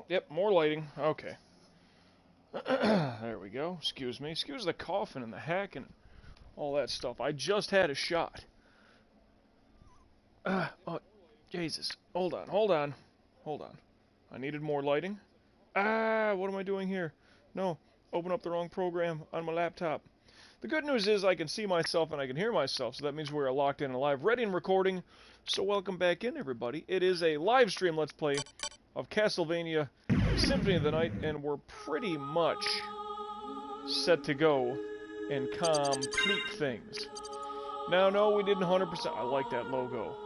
Yep, more lighting. Okay. There we go. Excuse me. Excuse the coughing and the hack and all that stuff. I just had a shot. Oh, Jesus. Hold on, hold on. Hold on. I needed more lighting. Ah, what am I doing here? No, open up the wrong program on my laptop. The good news is I can see myself and I can hear myself, so that means we're locked in and live, ready and recording. So welcome back in, everybody. It is a live stream Let's Play of Castlevania Symphony of the Night, and we're pretty much set to go and complete things. Now, no, we didn't 100%. I like that logo.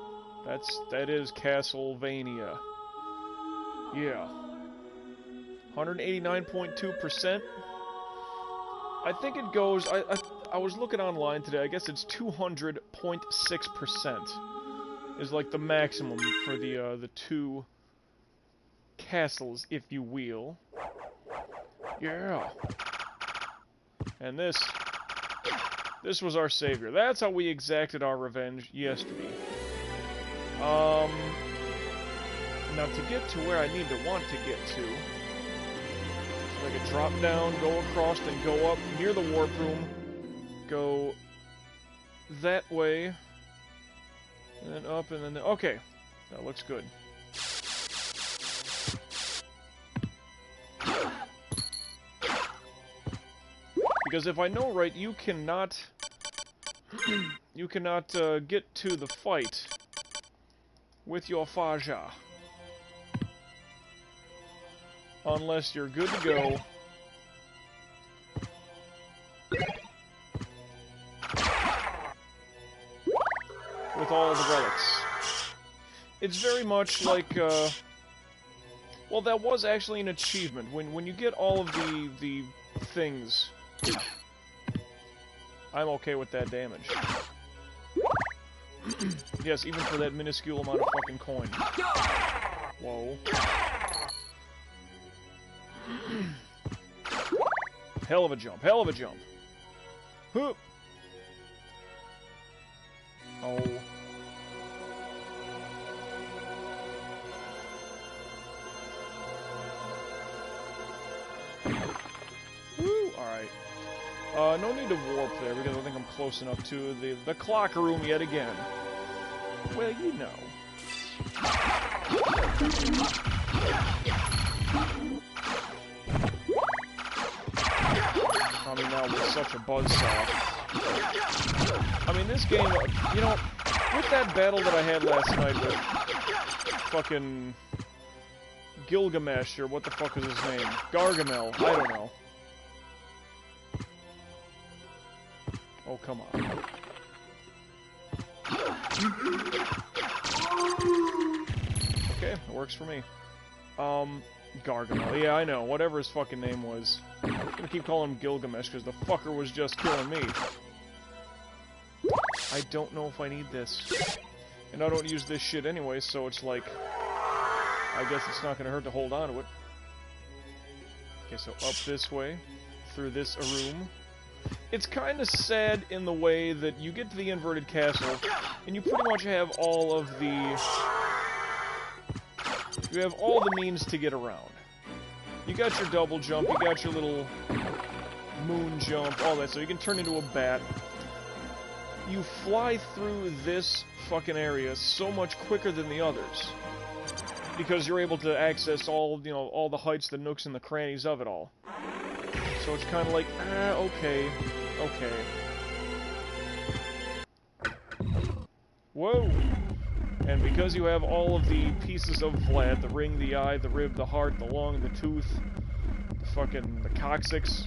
That is Castlevania. Yeah. 189.2%. I think it goes, I was looking online today, I guess it's 200.6% is like the maximum for the two castles, if you will. Yeah. And this was our savior. That's how we exacted our revenge yesterday. Now to get to where I need to want to get to, so I can drop down, go across, then go up near the warp room, go that way, and then up, and then... Okay, that looks good. Because if I know right, you cannot get to the fight with your Faja unless you're good to go with all the relics. It's very much like, well, that was actually an achievement. When you get all of the things, I'm okay with that damage. Yes, even for that minuscule amount of fucking coin. Whoa. Hell of a jump, hell of a jump. Huh. Oh. Woo, alright. No need to warp there, because I think I'm close enough to the clock room yet again. Well, you know. I mean, now with such a buzzsaw. I mean, this game, you know, with that battle that I had last night with fucking Gilgamesh, or what the fuck is his name? Gargamel, I don't know. Oh, come on. Okay, it works for me. Gargamel. Yeah, I know. Whatever his fucking name was. I'm gonna keep calling him Gilgamesh, because the fucker was just killing me. I don't know if I need this. And I don't use this shit anyway, so it's like... I guess it's not gonna hurt to hold on to it. Okay, so up this way. Through this room. It's kind of sad in the way that you get to the inverted castle, and you pretty much have all of the... You have all the means to get around. You got your double jump, you got your little moon jump, all that, so you can turn into a bat. You fly through this fucking area so much quicker than the others, because you're able to access all, you know, all the heights, the nooks, and the crannies of it all. So it's kind of like, okay, okay. Whoa! And because you have all of the pieces of Vlad, the ring, the eye, the rib, the heart, the lung, the tooth, the coccyx,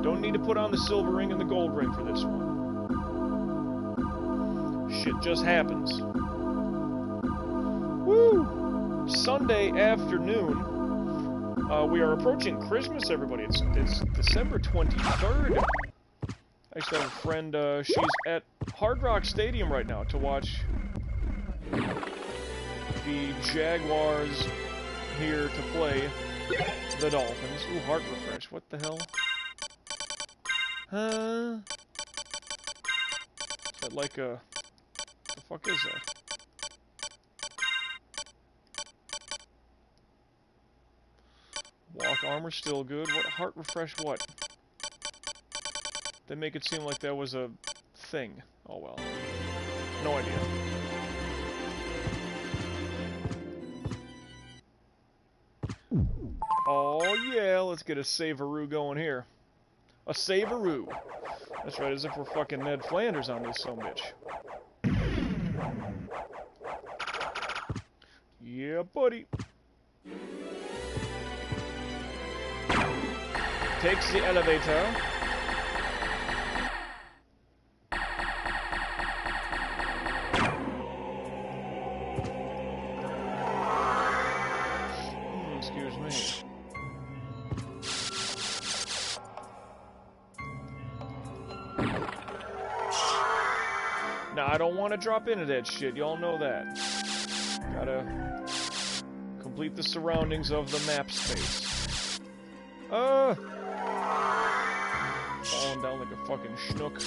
don't need to put on the silver ring and the gold ring for this one. Shit just happens. Woo! Sunday afternoon. We are approaching Christmas, everybody. It's December 23rd. I actually have a friend, she's at Hard Rock Stadium right now to watch the Jaguars here to play the Dolphins. Ooh, heart refresh. What the hell? Is that like a... What the fuck is that? Walk armor still good. What heart refresh what? They make it seem like that was a thing. Oh well. No idea. Oh yeah, let's get a Savaroo going here. A Savaroo. That's right, as if we're fucking Ned Flanders on this sumbitch. Yeah, buddy. Takes the elevator. Excuse me. Now, I don't want to drop into that shit. Y'all know that. Gotta complete the surroundings of the map space. Falling down like a fucking schnook.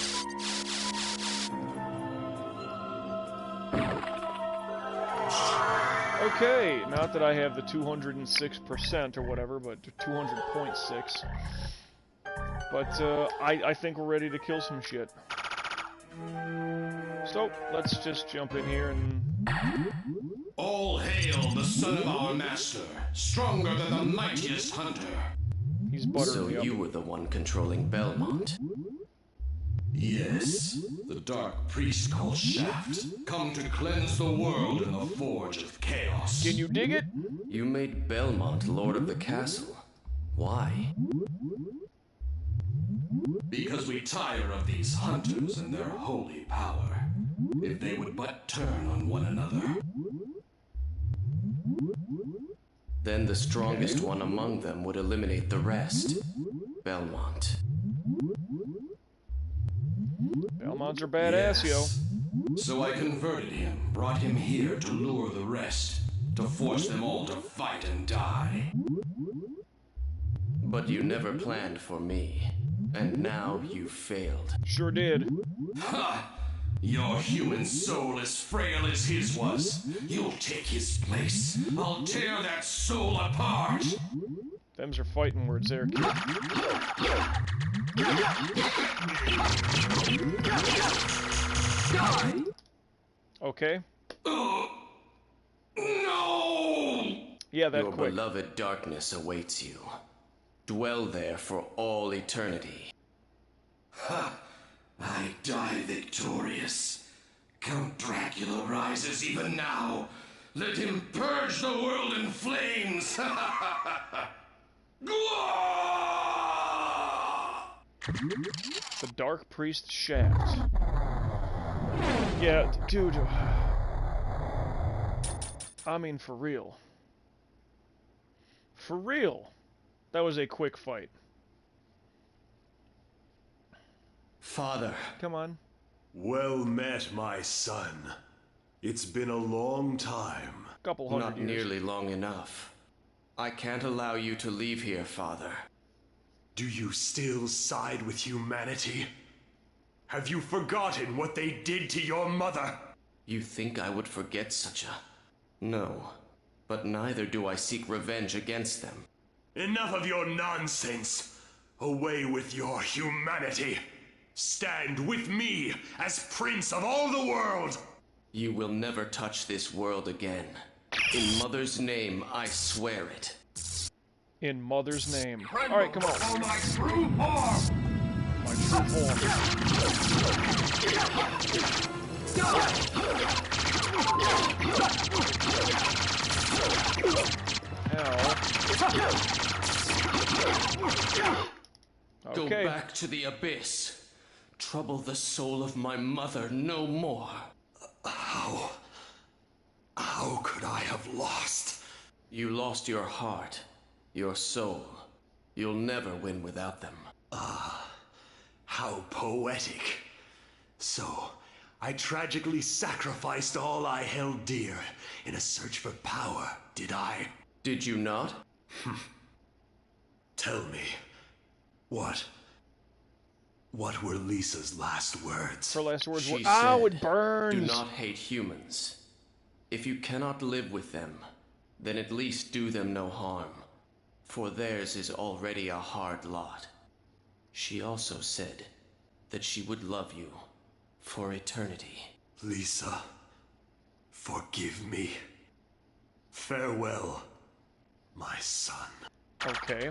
Okay, not that I have the 206% or whatever, but 200.6. But I think we're ready to kill some shit. So, let's just jump in here and... All hail the son of our master, stronger than the mightiest hunter. He's buttering me up. So you were the one controlling Belmont? Yes, the dark priest called Shaft, come to cleanse the world in the forge of chaos. Can you dig it? You made Belmont lord of the castle. Why? Because we tire of these hunters and their holy power. If they would but turn on one another. Then the strongest one among them would eliminate the rest. Belmont. Belmonts are badass, yo. So I converted him, brought him here to lure the rest, to force them all to fight and die. But you never planned for me, and now you failed. Sure did. Ha! Your human soul as frail as his was. You'll take his place. I'll tear that soul apart. Them's are fighting words there, kid. Okay. No! Yeah, that Your quick. beloved darkness awaits you. Dwell there for all eternity. Ha! I die victorious. Count Dracula rises even now. Let him purge the world in flames. The Dark Priest Shaft. Yeah, dude. I mean, for real. For real. That was a quick fight. Father. Come on. Well met, my son. It's been a long time. Couple hundred Not years. nearly long enough. I can't allow you to leave here, Father. Do you still side with humanity? Have you forgotten what they did to your mother? You think I would forget such a... No. But neither do I seek revenge against them. Enough of your nonsense. Away with your humanity. Stand with me as Prince of all the world. You will never touch this world again. In Mother's name, I swear it. In Mother's name. Alright, come on. For my true form! My true form. Hell. Go Okay. back to the abyss. Trouble the soul of my mother no more. How could I have lost? You lost your heart, your soul. You'll never win without them. How poetic. So, I tragically sacrificed all I held dear in a search for power, did I? Did you not? Tell me, what were Lisa's last words? Her last words were, She ow, said, it burns! Do not hate humans. If you cannot live with them, then at least do them no harm. for theirs is already a hard lot. She also said that she would love you for eternity. Lisa, forgive me. Farewell, my son. Okay.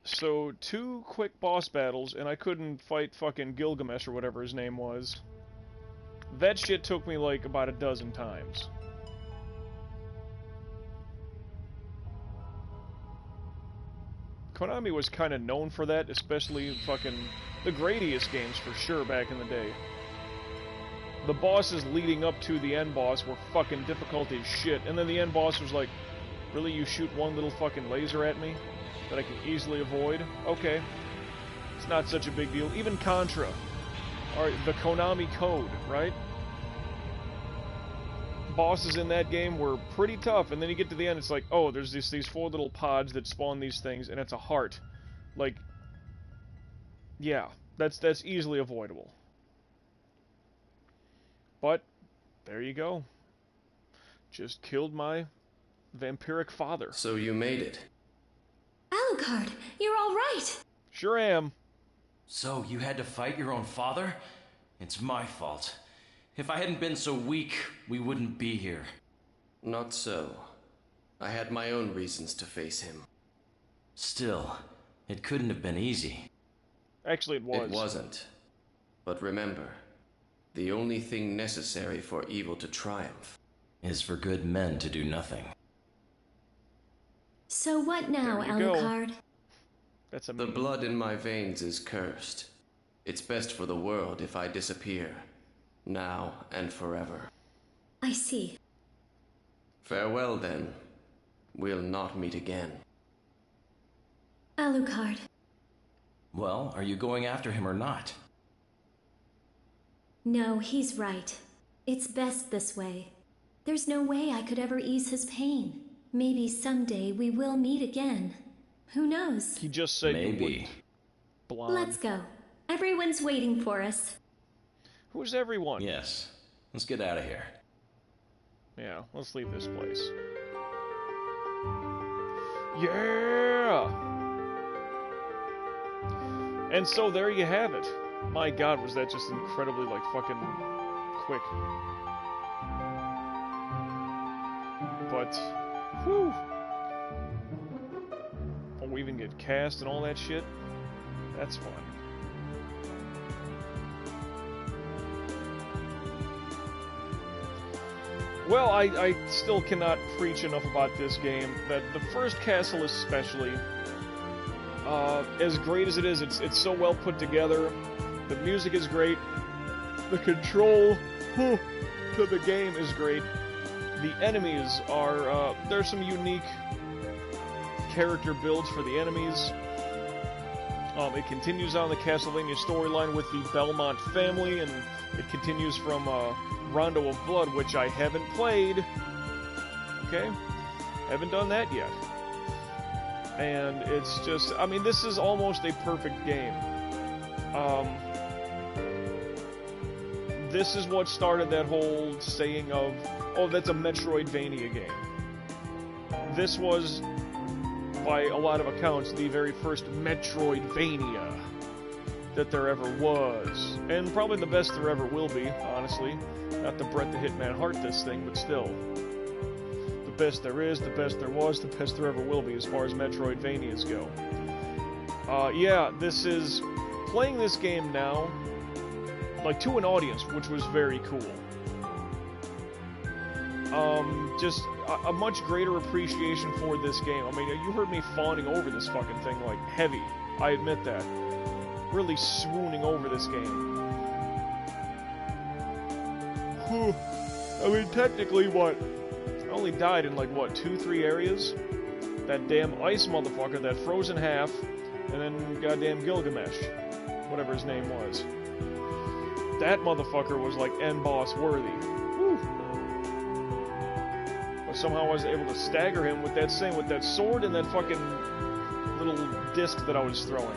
So, 2 quick boss battles, and I couldn't fight fucking Gilgamesh or whatever his name was. That shit took me like about a dozen times. Konami was kind of known for that, especially fucking the Gradius games for sure back in the day. The bosses leading up to the end boss were fucking difficult as shit, and then the end boss was like, really, you shoot one little fucking laser at me that I can easily avoid? Okay. It's not such a big deal. Even Contra. Alright, the Konami code, right? Bosses in that game were pretty tough, and then you get to the end, it's like, oh, there's these 4 little pods that spawn these things, and it's a heart. Like, yeah, that's easily avoidable. But, there you go. Just killed my vampiric father. So you made it. Alucard, you're all right. Sure am. So you had to fight your own father? It's my fault. If I hadn't been so weak, we wouldn't be here. Not so. I had my own reasons to face him. Still, it couldn't have been easy. Actually, it was. It wasn't. But remember, the only thing necessary for evil to triumph is for good men to do nothing. So what now, There you go. Alucard? That's a The blood in my veins is cursed. It's best for the world if I disappear, now and forever. I see. Farewell, then. We'll not meet again. Alucard. Well, are you going after him or not? No, he's right. It's best this way. There's no way I could ever ease his pain. Maybe someday we will meet again. Who knows? He just said you Maybe. wouldn't. Blonde. Let's go. Everyone's waiting for us. Who's everyone? Yes. Let's get out of here. Yeah, let's leave this place. Yeah! And so there you have it. My god, was that just incredibly, like, fucking quick. But, whew! Oh, we even get cast and all that shit? That's fun. Well, I still cannot preach enough about this game, that the first castle especially, as great as it is, it's so well put together, the music is great, the control to the game is great, the enemies are, there's some unique character builds for the enemies. It continues on the Castlevania storyline with the Belmont family, and it continues from Rondo of Blood, which I haven't played. Okay? Haven't done that yet. And it's just, I mean, this is almost a perfect game. This is what started that whole saying of, oh, that's a Metroidvania game. This was, by a lot of accounts, the very first Metroidvania that there ever was. And probably the best there ever will be, honestly. Not to Brett the Hitman Hart this thing, but still. The best there is, the best there was, the best there ever will be as far as Metroidvanias go. Yeah, this is... Playing this game now, like, to an audience, which was very cool. Just a much greater appreciation for this game. I mean, you heard me fawning over this fucking thing, like, heavy. I admit that. Really swooning over this game. Whew. I mean, technically, what? I only died in, like, what, 2-3 areas? That damn ice motherfucker that froze in half, and then goddamn Gilgamesh. Whatever his name was. That motherfucker was, like, end boss worthy. Whew. But somehow I was able to stagger him with that sword and that fucking little disc that I was throwing.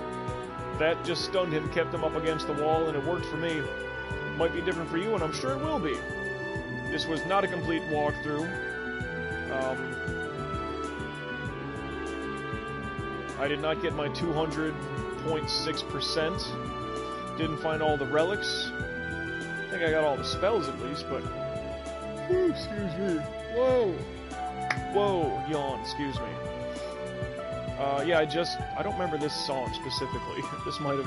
That just stunned him, kept him up against the wall, and it worked for me. Might be different for you, and I'm sure it will be. This was not a complete walkthrough. I did not get my 200.6%. Didn't find all the relics. I think I got all the spells at least, but... Ooh, excuse me. Whoa! Whoa, yawn, excuse me. Yeah, I don't remember this song specifically. This might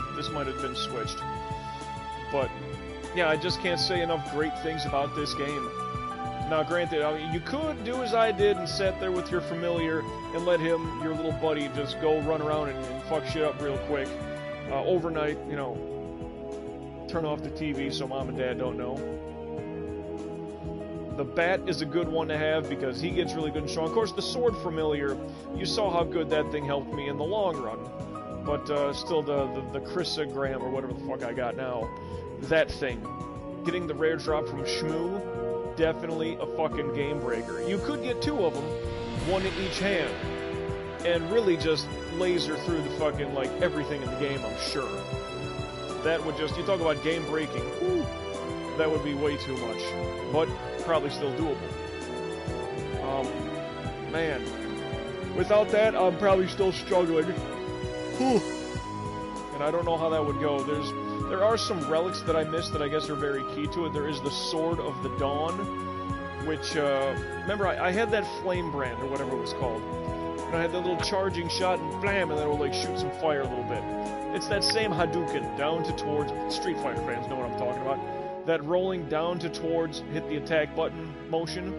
have been switched. But, yeah, I just can't say enough great things about this game. Now, granted, I mean, you could do as I did and sit there with your familiar and let him, your little buddy, just go run around and fuck shit up real quick. Overnight, you know, turn off the TV so mom and dad don't know. The bat is a good one to have because he gets really good and strong. Of course, the sword familiar, you saw how good that thing helped me in the long run. But still, the Chrysogram, or whatever the fuck I got now, that thing, getting the rare drop from Shmoo, definitely a fucking game breaker. You could get two of them, one in each hand, and really just laser through the fucking, like, everything in the game, I'm sure. That would just, you talk about game breaking, whew, that would be way too much. But probably still doable. Man. Without that, I'm probably still struggling. Whew. And I don't know how that would go. There are some relics that I missed that I guess are very key to it. There is the Sword of the Dawn, which, remember, I had that Flame Brand, or whatever it was called. And I had that little charging shot, and blam, and then it would, like, shoot some fire a little bit. It's that same Hadouken, down to towards... Street Fighter fans know what I'm talking about. That rolling down to towards, hit the attack button motion.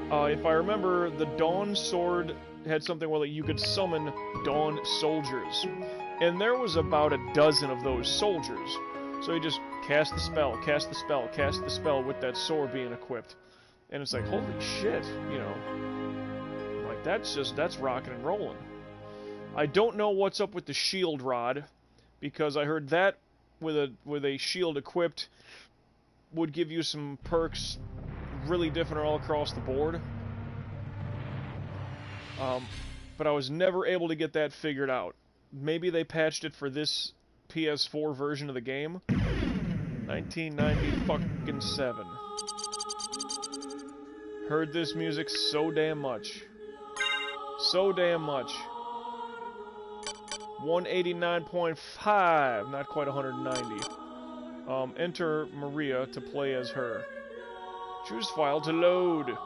If I remember, the Dawn Sword had something where, like, you could summon Dawn soldiers. And there was about a dozen of those soldiers. So you just cast the spell, cast the spell, cast the spell with that sword being equipped. And it's like, holy shit, you know. Like, that's rocking and rolling. I don't know what's up with the shield rod, because I heard that with a shield equipped would give you some perks really different all across the board. But I was never able to get that figured out. Maybe they patched it for this PS4 version of the game. 1997. Heard this music so damn much. So damn much. 189.5, not quite 190. Enter Maria to play as her. Choose file to load.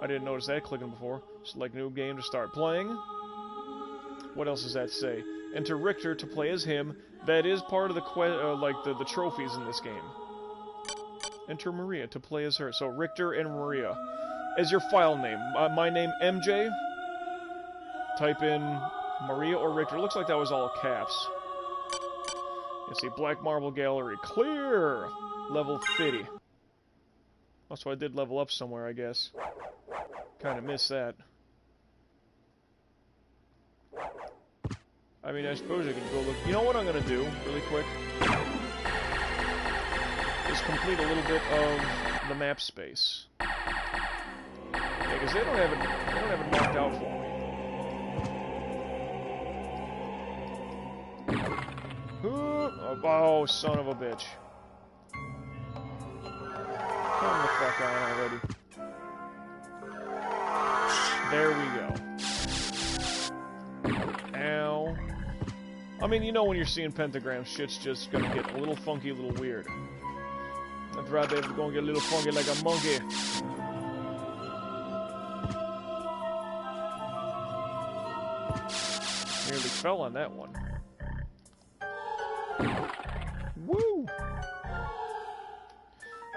I didn't notice that clicking before. Select new game to start playing. What else does that say? Enter Richter to play as him. That is part of the the trophies in this game. Enter Maria to play as her. So Richter and Maria. As your file name. My name MJ. Type in Maria or Richter. Looks like that was all caps. You see, Black Marble Gallery. Clear! Level 50. Oh, so I did level up somewhere, I guess. Kinda missed that. I mean, I suppose I can go look... You know what I'm gonna do, really quick? Is complete a little bit of the map space. Yeah, because they don't have it marked out for me. Oh, son of a bitch. Come the fuck on already. There we go. Ow. I mean, you know when you're seeing pentagrams, shit's just gonna get a little funky, a little weird. That's right, baby, we're gonna get a little funky like a monkey. Nearly fell on that one. Woo!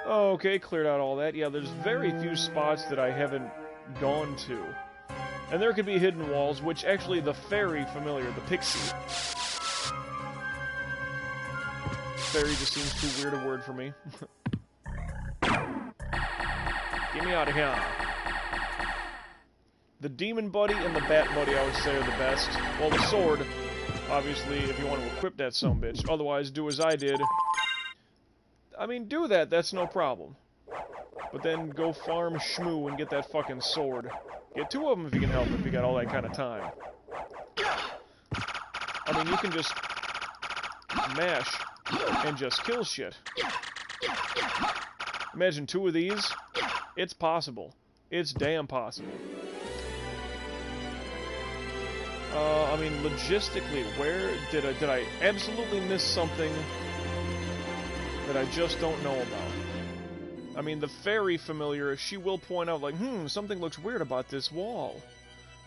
Okay, cleared out all that. Yeah, there's very few spots that I haven't gone to. And there could be hidden walls, which actually the fairy familiar, the pixie. Fairy just seems too weird a word for me. Get me out of here. The demon buddy and the bat buddy, I would say, are the best. Well, the sword, obviously, if you want to equip that sumbitch. Otherwise, do as I did. I mean, do that, that's no problem. But then go farm Shmoo and get that fucking sword. Get two of them if you can help it, if you got all that kind of time. I mean, you can just mash and just kill shit. Imagine 2 of these. It's possible. It's damn possible. I mean, logistically, where did I absolutely miss something that I just don't know about? I mean, the fairy familiar, she will point out, like, something looks weird about this wall.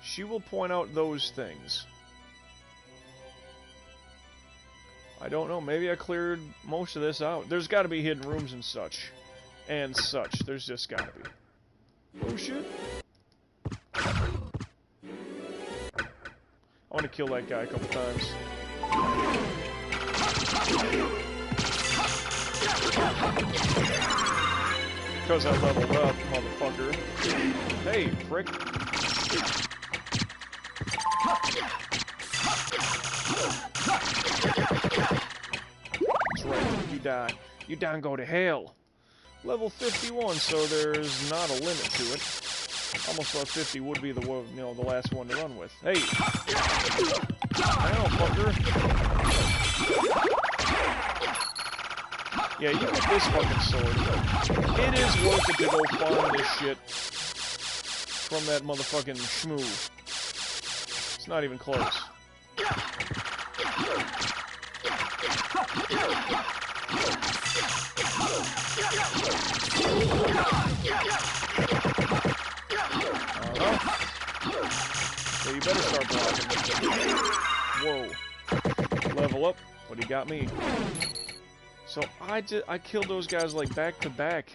She will point out those things. I don't know, maybe I cleared most of this out. There's gotta be hidden rooms and such. And such. There's just gotta be. Oh shit. I want to kill that guy a couple times. Because I leveled up, motherfucker. Hey, prick. That's right, you die. You die and go to hell. Level 51, so there's not a limit to it. Almost thought 50 would be the the last one to run with. Hey! Now, fucker! Yeah, you get this fucking sword. It is worth it to go farm this shit from that motherfucking shmoo. It's not even close. So you better start blocking. Whoa. Level up, but he got me. So I killed those guys like back to back.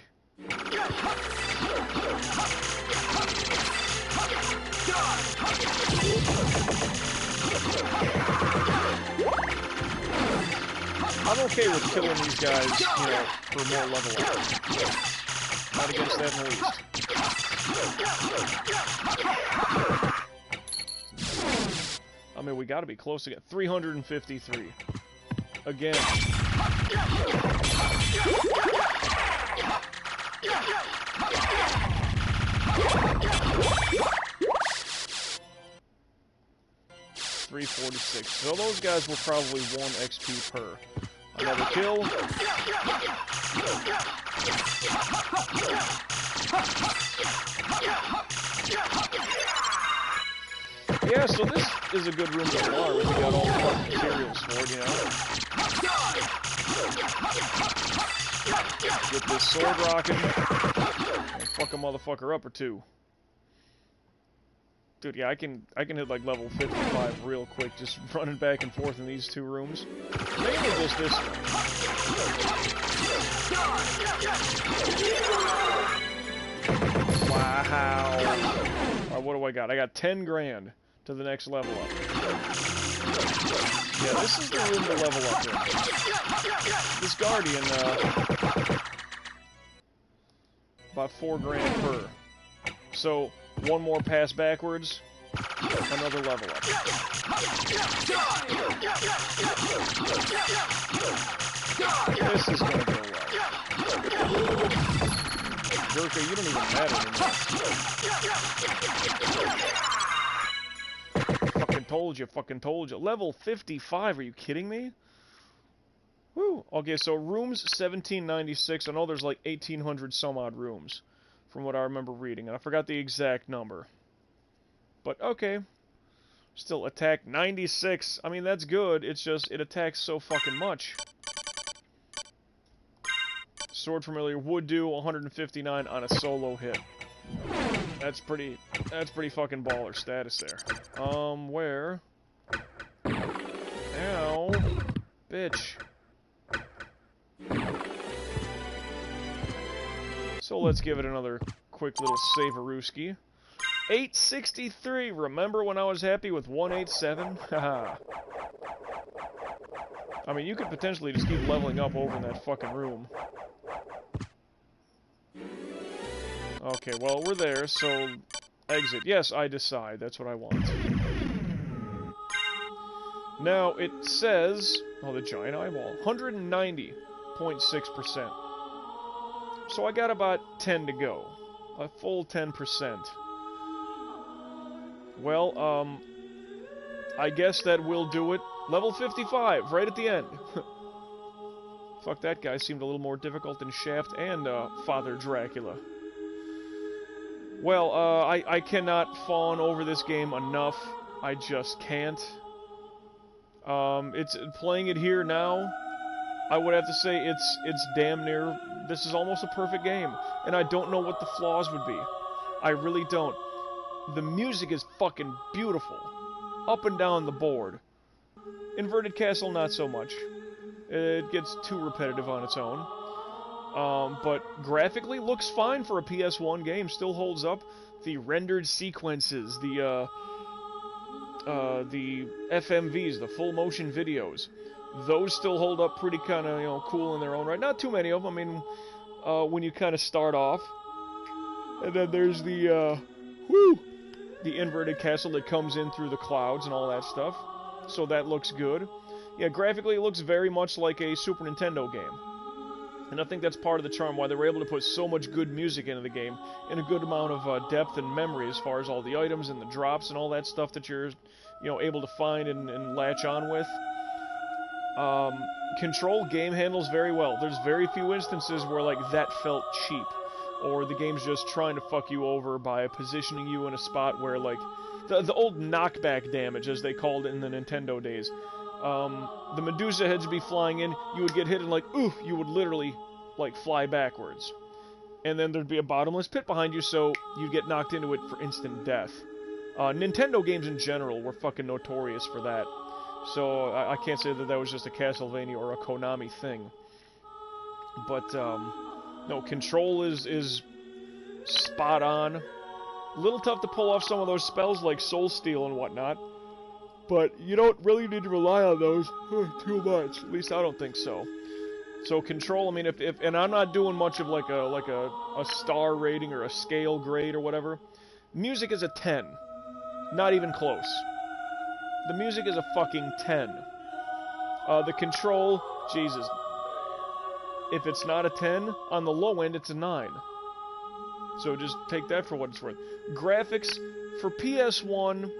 I'm okay with killing these guys, for more level up. Not against that in the least. I mean, we gotta be close again. 353. Again. $346. So those guys were probably 1 XP per. Another kill. Yeah, so this is a good room to farm if you got all the fucking materials for it, Get this sword rocking. And fuck a motherfucker up or two. Dude, yeah, I can hit like level 55 real quick, just running back and forth in these 2 rooms. Mainly just this one. Wow. Alright, what do I got? I got 10 grand to the next level up. Yeah, this is the room to level up in. This Guardian, about 4 grand per. So, 1 more pass backwards, another level up. This is gonna go well. Gurkha, you don't even matter anymore. Fucking told you. Level 55, are you kidding me? Woo! Okay, so rooms 1796, I know there's like 1,800 some odd rooms, from what I remember reading, and I forgot the exact number. But, okay. Still, attack 96. I mean, that's good, it's just, it attacks so fucking much. Sword Familiar would do 159 on a solo hit. That's pretty fucking baller status there. Where? Ow. Bitch. So let's give it another quick little saverooski. 863! Remember when I was happy with 187? Haha. I mean, you could potentially just keep leveling up over in that fucking room. Okay, well, we're there, so exit. Yes, I decide. That's what I want. Now, it says... Oh, the giant eyeball. 190.6%. So I got about 10 to go. A full 10%. Well, I guess that will do it. Level 55, right at the end. Fuck, that guy seemed a little more difficult than Shaft and Father Dracula. Well, I cannot fawn over this game enough. I just can't. It's playing it here now. I would have to say it's damn near. This is almost a perfect game, and I don't know what the flaws would be. I really don't. The music is fucking beautiful, up and down the board. Inverted Castle, not so much. It gets too repetitive on its own. But graphically looks fine for a PS1 game. Still holds up. The rendered sequences, the FMVs, the full motion videos, those still hold up pretty kind of, you know, cool in their own right. Not too many of them. I mean, when you kind of start off, and then there's the the inverted castle that comes in through the clouds and all that stuff. So that looks good. Yeah, graphically it looks very much like a Super Nintendo game. And I think that's part of the charm, why they were able to put so much good music into the game, and a good amount of depth and memory as far as all the items and the drops and all that stuff that you're, you know, able to find and latch on with. Control game handles very well. There's very few instances where, like, that felt cheap, or the game's just trying to fuck you over by positioning you in a spot where, like, the old knockback damage, as they called it in the Nintendo days. The Medusa heads would be flying in, you would get hit and, like, ooh, you would literally, like, fly backwards. And then there'd be a bottomless pit behind you, so you'd get knocked into it for instant death. Nintendo games in general were fucking notorious for that. So I can't say that that was just a Castlevania or a Konami thing. But, no, control is spot on. A little tough to pull off some of those spells like Soul Steal and whatnot. But you don't really need to rely on those too much. At least I don't think so. So control, I mean, if and I'm not doing much of like a star rating or a scale grade or whatever. Music is a 10. Not even close. The music is a fucking 10. The control, Jesus. If it's not a 10, on the low end it's a 9. So just take that for what it's worth. Graphics for PS1.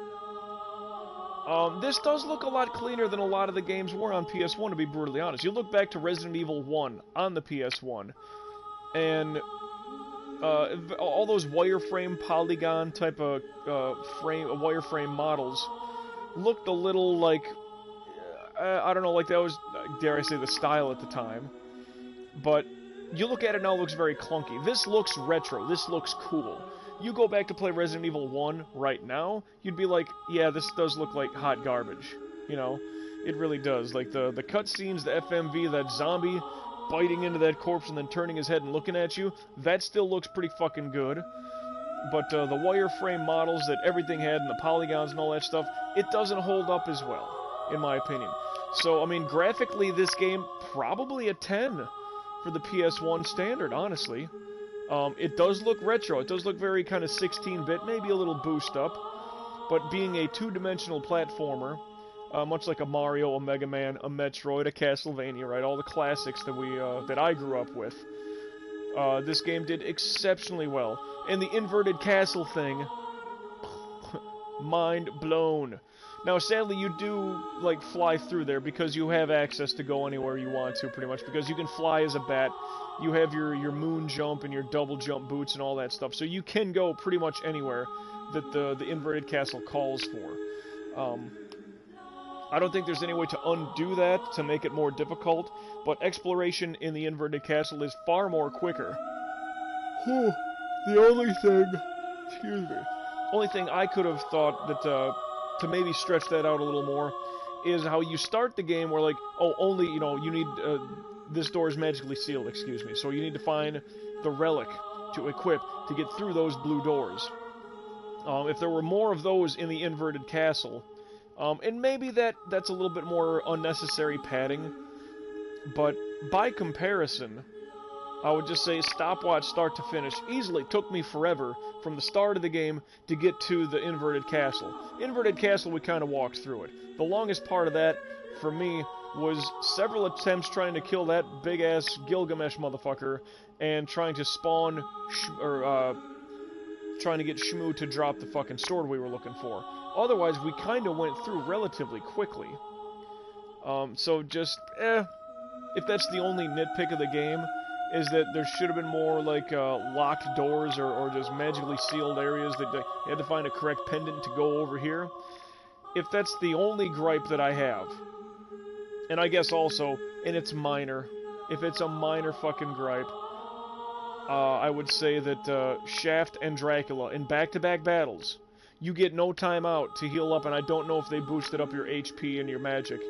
This does look a lot cleaner than a lot of the games were on PS1, to be brutally honest. You look back to Resident Evil 1 on the PS1, and all those wireframe polygon type of wireframe models looked a little like, I don't know, like that was, dare I say, the style at the time. But you look at it now, it looks very clunky. This looks retro. This looks cool. You go back to play Resident Evil 1 right now, you'd be like, yeah, this does look like hot garbage. You know? It really does. Like, the cutscenes, the FMV, that zombie biting into that corpse and then turning his head and looking at you, that still looks pretty fucking good. But the wireframe models that everything had and the polygons and all that stuff, it doesn't hold up as well, in my opinion. So, I mean, graphically, this game, probably a 10 for the PS1 standard, honestly. It does look retro. It does look very kind of 16-bit, maybe a little boost up. But being a two-dimensional platformer, much like a Mario, a Mega Man, a Metroid, a Castlevania, right? All the classics that I grew up with. This game did exceptionally well. And the inverted castle thing, mind blown. Now, sadly, you do, like, fly through there because you have access to go anywhere you want to, pretty much, because you can fly as a bat. You have your moon jump and your double jump boots and all that stuff, so you can go pretty much anywhere that the inverted castle calls for. I don't think there's any way to undo that, to make it more difficult, but exploration in the inverted castle is far more quicker. The only thing I could have thought that, to maybe stretch that out a little more, is how you start the game where, like, oh, only, you know, you need, this door is magically sealed, excuse me, so you need to find the relic to equip to get through those blue doors. If there were more of those in the inverted castle, and maybe that's a little bit more unnecessary padding, but by comparison, I would just say stopwatch start to finish easily took me forever from the start of the game to get to the inverted castle. Inverted castle, we kind of walked through it. The longest part of that, for me, was several attempts trying to kill that big-ass Gilgamesh motherfucker and trying to spawn, trying to get Shmoo to drop the fucking sword we were looking for. Otherwise, we kind of went through relatively quickly. So just, if that's the only nitpick of the game, is that there should have been more, like, locked doors or just magically sealed areas that you had to find a correct pendant to go over here. If that's the only gripe that I have, and I guess also, and it's minor, if it's a minor fucking gripe, I would say that Shaft and Dracula in back-to-back battles, you get no time out to heal up, and I don't know if they boosted up your HP and your magic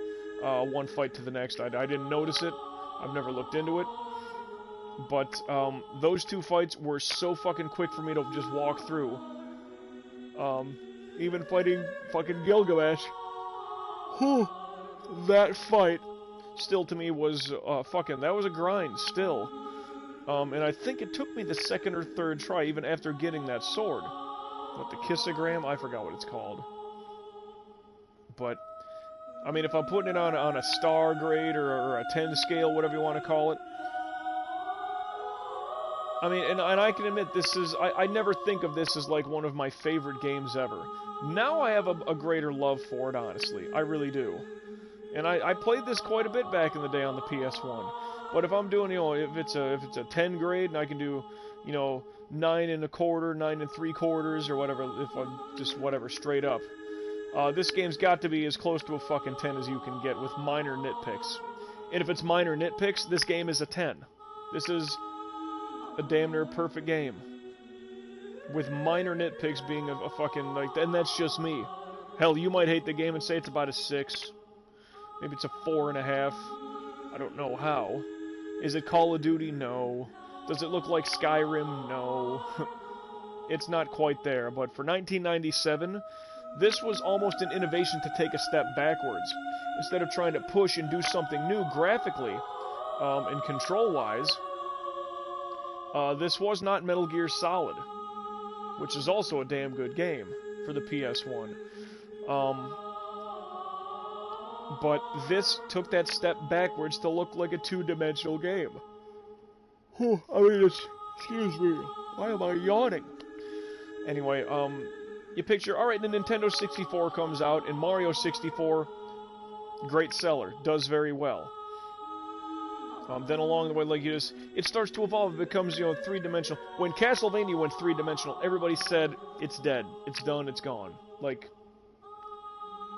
one fight to the next. I didn't notice it. I've never looked into it. But those two fights were so fucking quick for me to just walk through. Even fighting fucking Gilgamesh. Whew. That fight still to me was that was a grind still. And I think it took me the second or third try even after getting that sword. What, the Kissogram? I forgot what it's called. But, I mean, if I'm putting it on a star grade or a 10 scale, whatever you want to call it, I mean, and I can admit, this is, I never think of this as, like, one of my favorite games ever. Now I have a greater love for it, honestly. I really do. And I played this quite a bit back in the day on the PS1. But if I'm doing, you know, if it's a 10 grade, and I can do, you know, 9 1/4, 9 3/4, or whatever, if I'm just whatever, straight up. This game's got to be as close to a fucking 10 as you can get with minor nitpicks. And if it's minor nitpicks, this game is a 10. This is a damn near perfect game. With minor nitpicks being a fucking, like, and that's just me. Hell, you might hate the game and say it's about a 6. Maybe it's a 4.5. I don't know how. Is it Call of Duty? No. Does it look like Skyrim? No. It's not quite there, but for 1997, this was almost an innovation to take a step backwards. Instead of trying to push and do something new graphically, and control-wise, this was not Metal Gear Solid, which is also a damn good game for the PS1. But this took that step backwards to look like a two-dimensional game. Whew, I mean, excuse me, why am I yawning? Anyway, you picture, alright, the Nintendo 64 comes out, and Mario 64, great seller, does very well. Then along the way, like, it starts to evolve, it becomes, you know, three-dimensional. When Castlevania went three-dimensional, everybody said, it's dead, it's done, it's gone. Like,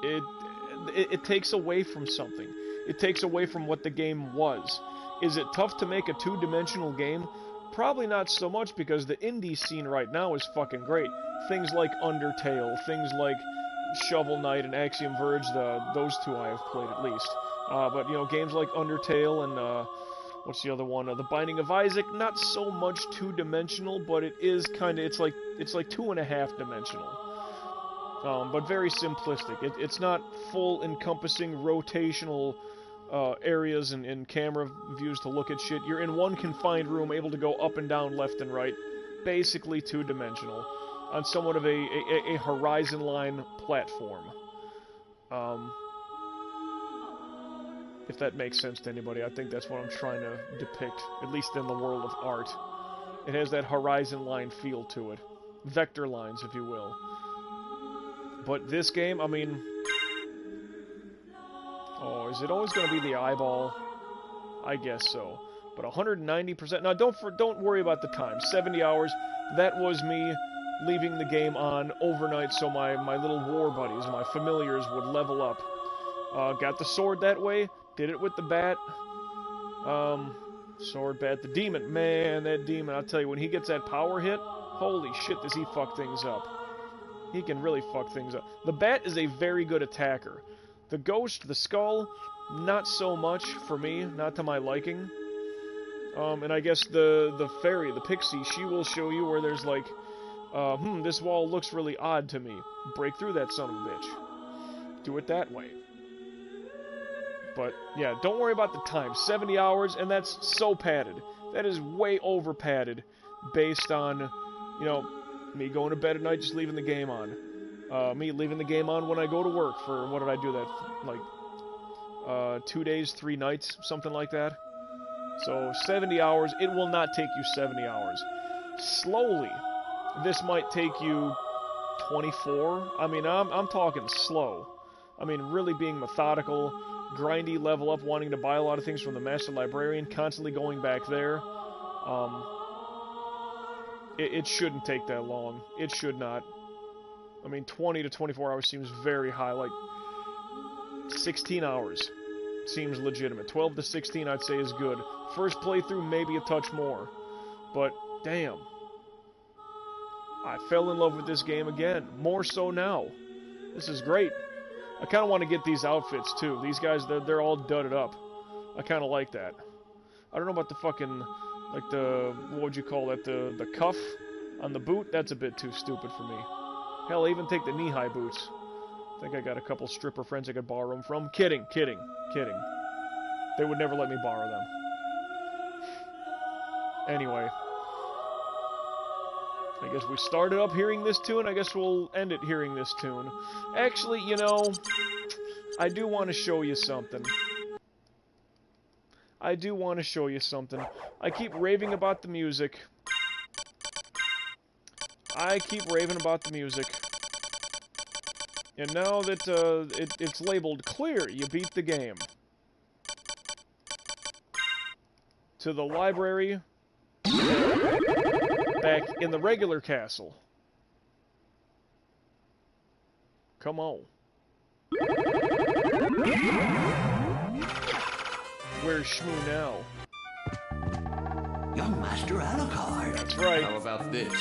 it takes away from something. It takes away from what the game was. Is it tough to make a two-dimensional game? Probably not so much, because the indie scene right now is fucking great. Things like Undertale, things like Shovel Knight and Axiom Verge, those two I have played at least. But, you know, games like Undertale and, what's the other one? The Binding of Isaac, not so much two-dimensional, but it is kind of, it's like 2.5-dimensional. But very simplistic. It's not full encompassing rotational areas and camera views to look at shit. You're in one confined room, able to go up and down, left and right. Basically two-dimensional. On somewhat of a horizon line platform. If that makes sense to anybody, I think that's what I'm trying to depict, at least in the world of art. It has that horizon line feel to it. Vector lines, if you will. But this game, I mean... Oh, is it always going to be the eyeball? I guess so. But 190%... Now, don't worry about the time. 70 hours, that was me leaving the game on overnight so my little war buddies, my familiars, would level up. Got the sword that way, did it with the bat. Sword, bat, the demon. Man, that demon, I'll tell you, when he gets that power hit, holy shit, does he fuck things up. He can really fuck things up. The bat is a very good attacker. The ghost, the skull, not so much for me, not to my liking. And I guess the fairy, the pixie, she will show you where there's like, this wall looks really odd to me. Break through that son of a bitch. Do it that way. But, yeah, don't worry about the time. 70 hours, and that's so padded. That is way over padded based on, you know, me going to bed at night, just leaving the game on. Me leaving the game on when I go to work for, what did I do that, like, 2 days, 3 nights, something like that. So, 70 hours, it will not take you 70 hours. Slowly, this might take you 24. I mean, I'm talking slow. I mean, really being methodical, grindy level up, wanting to buy a lot of things from the Master Librarian, constantly going back there. It shouldn't take that long. It should not. I mean, 20 to 24 hours seems very high. Like, 16 hours seems legitimate. 12 to 16, I'd say, is good. First playthrough, maybe a touch more. But, damn. I fell in love with this game again. More so now. This is great. I kind of want to get these outfits, too. These guys, they're all dudded up. I kind of like that. I don't know about the fucking, like the, what would you call that, the cuff on the boot? That's a bit too stupid for me. Hell, I even take the knee-high boots. I think I got a couple stripper friends I could borrow them from. Kidding. They would never let me borrow them. Anyway. I guess we started up hearing this tune, I guess we'll end it hearing this tune. Actually, you know, I do want to show you something. I keep raving about the music. And now that it's labeled clear, you beat the game. To the library, back in the regular castle. Come on. Where's Shmoo now? Young Master Alucard. That's right. How about this?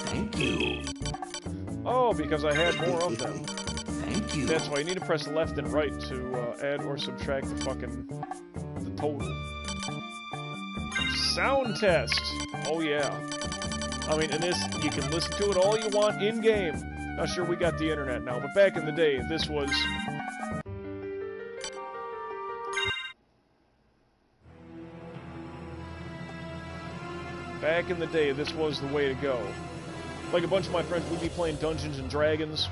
Thank you. Oh, because I had more of them. Thank you. That's why you need to press left and right to add or subtract the total. Sound test! Oh yeah. I mean, in this, you can listen to it all you want in-game. Not sure we got the internet now, but back in the day, this was... Back in the day, this was the way to go. Like, a bunch of my friends would be playing Dungeons and Dragons.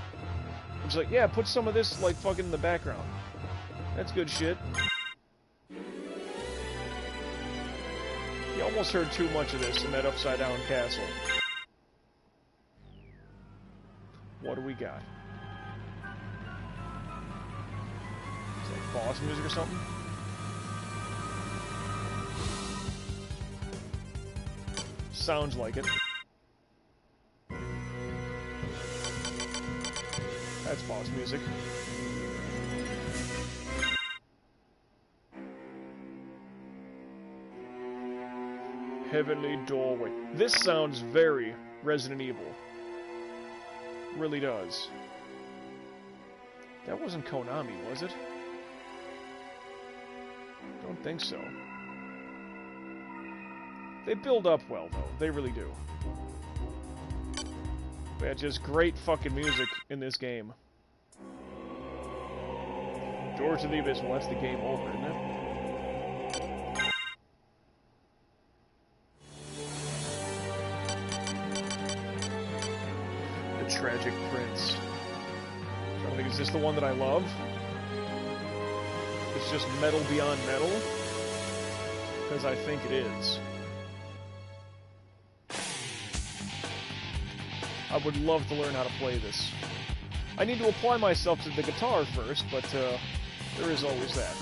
I'm just like, yeah, put some of this, like, fucking in the background. That's good shit. You almost heard too much of this in that upside-down castle. What do we got? Is that boss music or something? Sounds like it. That's boss music. Heavenly Doorway. This sounds very Resident Evil. Really does. That wasn't Konami, was it? Don't think so. They build up well, though. They really do. They had just great fucking music in this game. Door to the Abyss. Well, that's the game over, isn't it? The Tragic Prince. I'm trying to think, is this the one that I love? It's just metal beyond metal? Because I think it is. I would love to learn how to play this. I need to apply myself to the guitar first, but there is always that.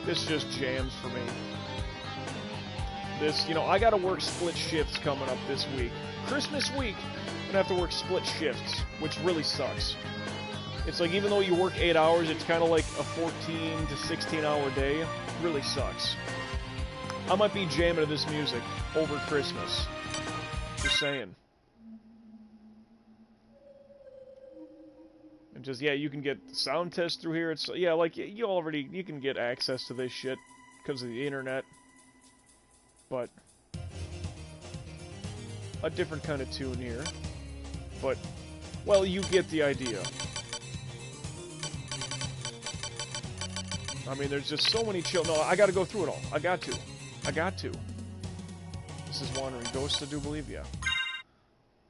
This just jams for me. This, you know, I gotta work split shifts coming up this week. Christmas week, I'm gonna have to work split shifts, which really sucks. It's like, even though you work 8 hours, it's kind of like a 14 to 16 hour day. It really sucks. I might be jamming to this music over Christmas. Just saying. And just, yeah, you can get sound tests through here. It's, yeah, like, you can get access to this shit because of the internet. But a different kind of tune here. But, well, you get the idea. I mean, there's just so many chill... No, I gotta go through it all. I got to. This is Wandering Ghosts, I do believe, yeah.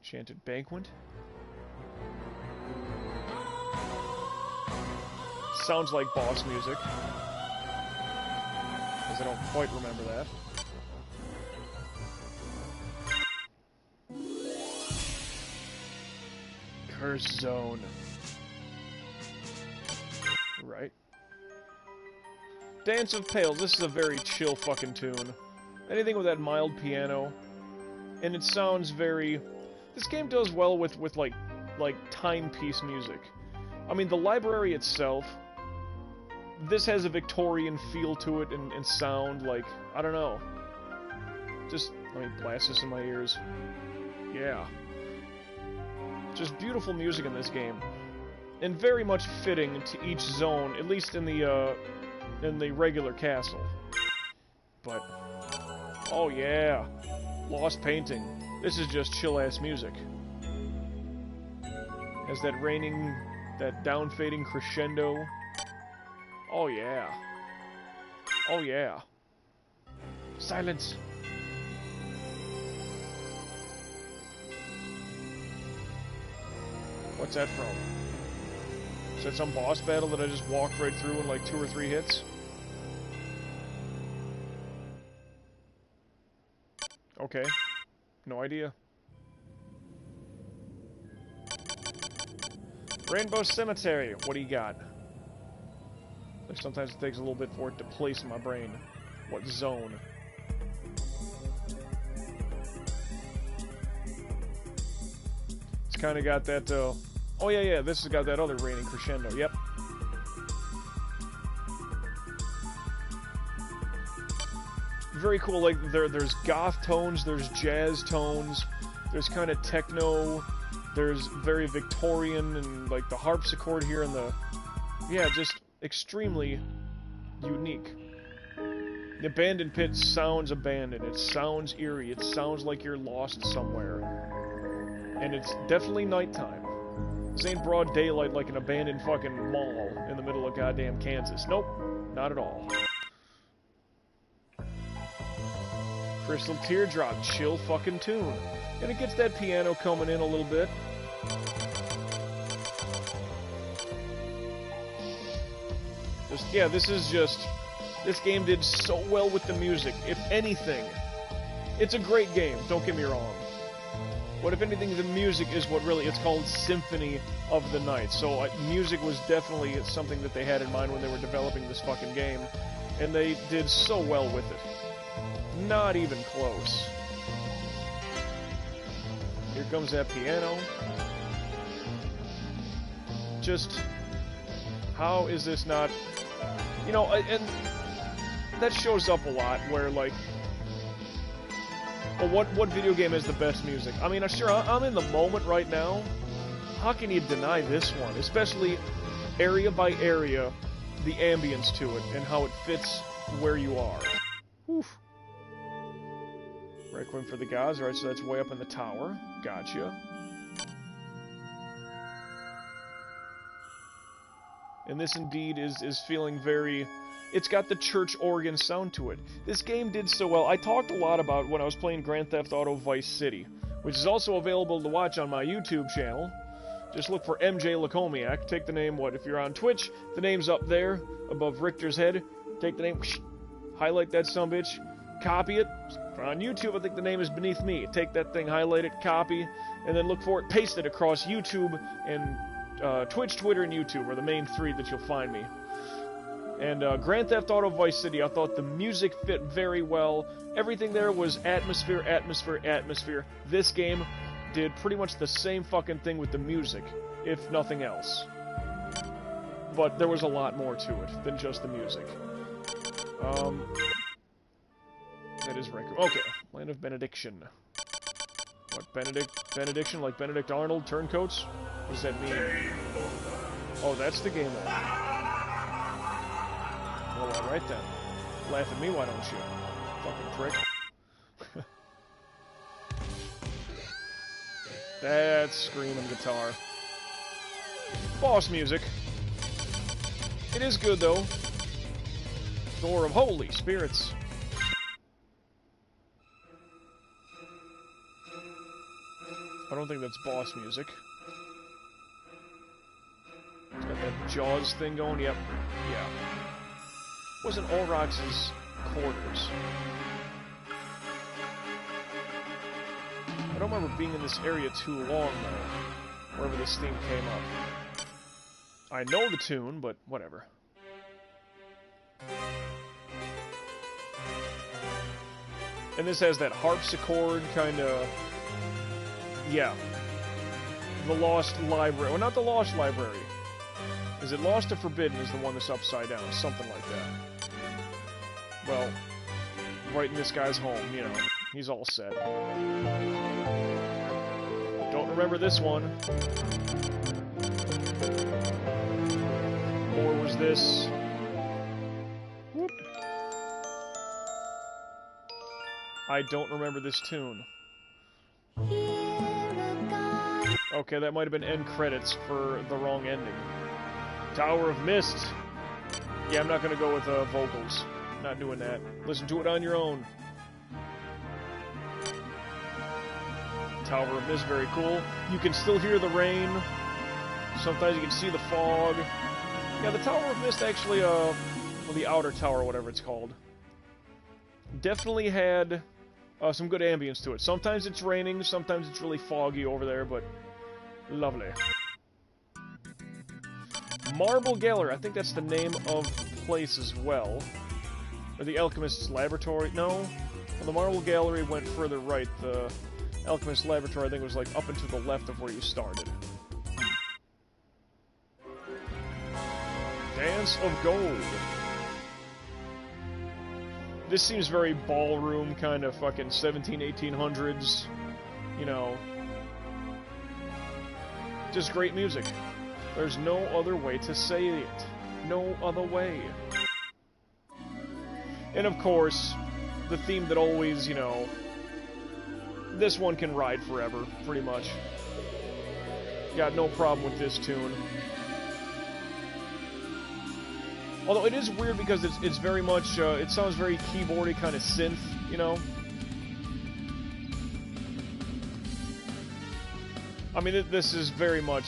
Enchanted Banquet. Sounds like boss music. Because I don't quite remember that. Cursed Zone. Right. Dance of Pails. This is a very chill fucking tune. Anything with that mild piano. And it sounds very... This game does well with like timepiece music. I mean, the library itself, this has a Victorian feel to it and sound, like, I don't know. Just, let me blast this in my ears. Yeah. Just beautiful music in this game. And very much fitting to each zone, at least in the regular castle. But, oh yeah. Lost Painting. This is just chill-ass music. Has that raining, that down-fading crescendo. Oh yeah. Oh yeah. Silence. What's that from? Is that some boss battle that I just walked right through in like 2 or 3 hits? Okay. No idea. Rainbow Cemetery. What do you got? Like sometimes it takes a little bit for it to place in my brain. What zone? It's kind of got that, oh yeah, this has got that other raining crescendo, yep. Very cool, like, there's goth tones, there's jazz tones, there's kind of techno, there's very Victorian, and, like, the harpsichord here, and the... Yeah, just extremely unique. The abandoned pit sounds abandoned, it sounds eerie, it sounds like you're lost somewhere. And it's definitely nighttime. This ain't broad daylight like an abandoned fucking mall in the middle of goddamn Kansas. Nope, not at all. Crystal Teardrop, chill fucking tune. And it gets that piano coming in a little bit. Yeah, this game did so well with the music. If anything, it's a great game, don't get me wrong. But if anything, the music is what really, it's called Symphony of the Night. So music was definitely something that they had in mind when they were developing this fucking game. And they did so well with it. Not even close. Here comes that piano. Just, how is this not... You know, and that shows up a lot, where, like... Well, what video game has the best music? I mean, sure, I'm in the moment right now. How can you deny this one? Especially area by area, the ambience to it, and how it fits where you are. Oof. Requiem for the Gods, alright, so that's way up in the tower. Gotcha. And this indeed is feeling very... It's got the church organ sound to it. This game did so well. I talked a lot about when I was playing Grand Theft Auto Vice City, which is also available to watch on my YouTube channel. Just look for MJ Lacomiac. Take the name, if you're on Twitch, the name's up there, above Richter's head. Take the name, whoosh, highlight that sumbitch, copy it. On YouTube, I think the name is beneath me. Take that thing, highlight it, copy, and then look for it, paste it across YouTube and Twitch, Twitter, and YouTube are the main 3 that you'll find me. And Grand Theft Auto Vice City, I thought the music fit very well. Everything there was atmosphere, atmosphere, atmosphere. This game did pretty much the same fucking thing with the music, if nothing else. But there was a lot more to it than just the music. That is Requiem. Okay, Land of Benediction. What, Benediction, like Benedict Arnold, turncoats? What does that mean? Oh, that's the game mode. Well, alright then. Laugh at me, why don't you? Fucking prick. That's screaming guitar. Boss music. It is good, though. Door of Holy Spirits. I don't think that's boss music. It's got that Jaws thing going, yep. Yeah. Wasn't Olrox's quarters. I don't remember being in this area too long, though. Wherever this theme came up. I know the tune, but whatever. And this has that harpsichord kind of... Yeah. The Lost Library. Well, not the Lost Library. Is it Lost or Forbidden is the one that's upside down? Something like that. Well, right in this guy's home, you know. He's all set. Don't remember this one. Or was this... Whoop. I don't remember this tune. Okay, that might have been end credits for the wrong ending. Tower of Mist. Yeah, I'm not gonna go with vocals. Not doing that. Listen to it on your own. Tower of Mist, very cool. You can still hear the rain. Sometimes you can see the fog. Yeah, the Tower of Mist actually, well, the Outer Tower, whatever it's called, definitely had some good ambience to it. Sometimes it's raining, sometimes it's really foggy over there, but lovely. Marble Gallery, I think that's the name of the place as well. Or the Alchemist's Laboratory, no? Well, the Marble Gallery went further right. The Alchemist's Laboratory, I think, was like up and to the left of where you started. Dance of Gold. This seems very ballroom, kind of fucking 1800s, you know. Just great music. There's no other way to say it. No other way. And of course, the theme that always, you know, this one can ride forever, pretty much. Got no problem with this tune. Although it is weird because it's very much, it sounds very keyboardy, kind of synth, you know? I mean, this is very much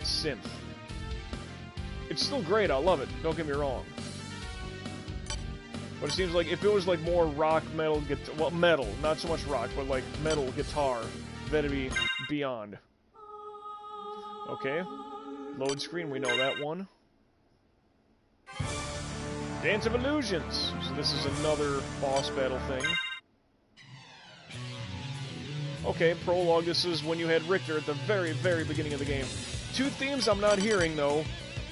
synth. It's still great, I love it, don't get me wrong. But it seems like if it was like more rock, metal, well, metal, not so much rock, but like metal guitar, that'd be beyond. Okay, load screen, we know that one. Dance of Illusions. So this is another boss battle thing. Okay, prologue. This is when you had Richter at the very, very beginning of the game. Two themes I'm not hearing, though,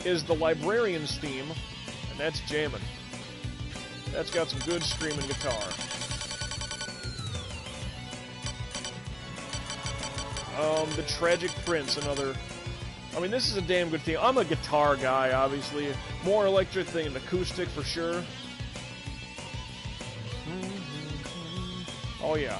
is the Librarian's theme, and that's jammin'. That's got some good screaming guitar. The Tragic Prince, another... I mean, this is a damn good theme. I'm a guitar guy, obviously. More electric than acoustic, for sure. Oh, yeah.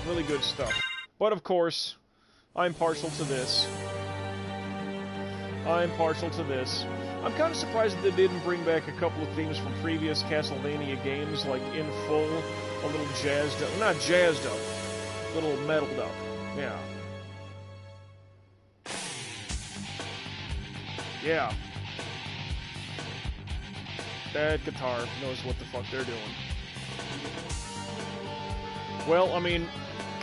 Really good stuff. But, of course, I'm partial to this. I'm partial to this. I'm kind of surprised that they didn't bring back a couple of themes from previous Castlevania games, like in full, a little jazzed up. Not jazzed up, a little metaled up. Yeah. Yeah. That guitar knows what the fuck they're doing. Well, I mean,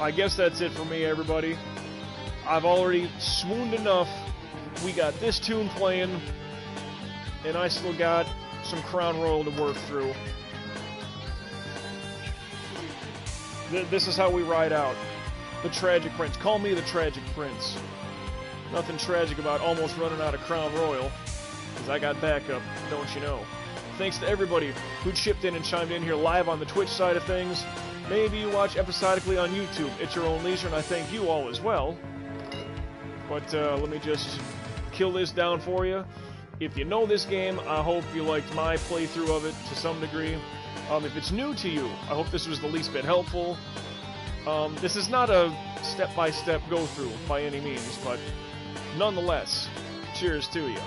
I guess that's it for me, everybody. I've already swooned enough. We got this tune playing, and I still got some Crown Royal to work through. This is how we ride out. The Tragic Prince. Call me the Tragic Prince. Nothing tragic about almost running out of Crown Royal, because I got backup, don't you know. Thanks to everybody who chipped in and chimed in here live on the Twitch side of things. Maybe you watch episodically on YouTube at your own leisure, and I thank you all as well. But let me just kill this down for you. If you know this game, I hope you liked my playthrough of it to some degree. If it's new to you, I hope this was the least bit helpful. This is not a step-by-step go-through by any means, but nonetheless, cheers to you.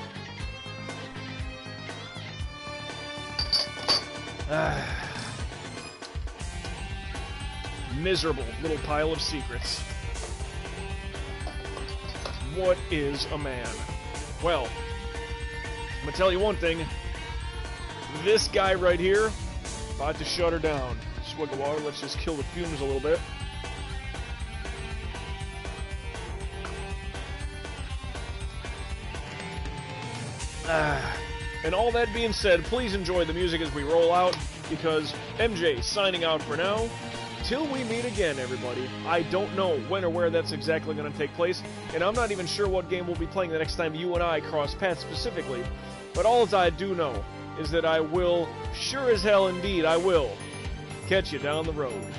Miserable little pile of secrets. What is a man? Well, I'm gonna tell you one thing. This guy right here About to shut her down. Swig of water, let's just kill the fumes a little bit. And all that being said, please enjoy the music as we roll out, because MJ signing out for now. Till we meet again, everybody. I don't know when or where that's exactly going to take place, and I'm not even sure what game we'll be playing the next time you and I cross paths specifically, but all I do know is that I will, sure as hell indeed I will, catch you down the road.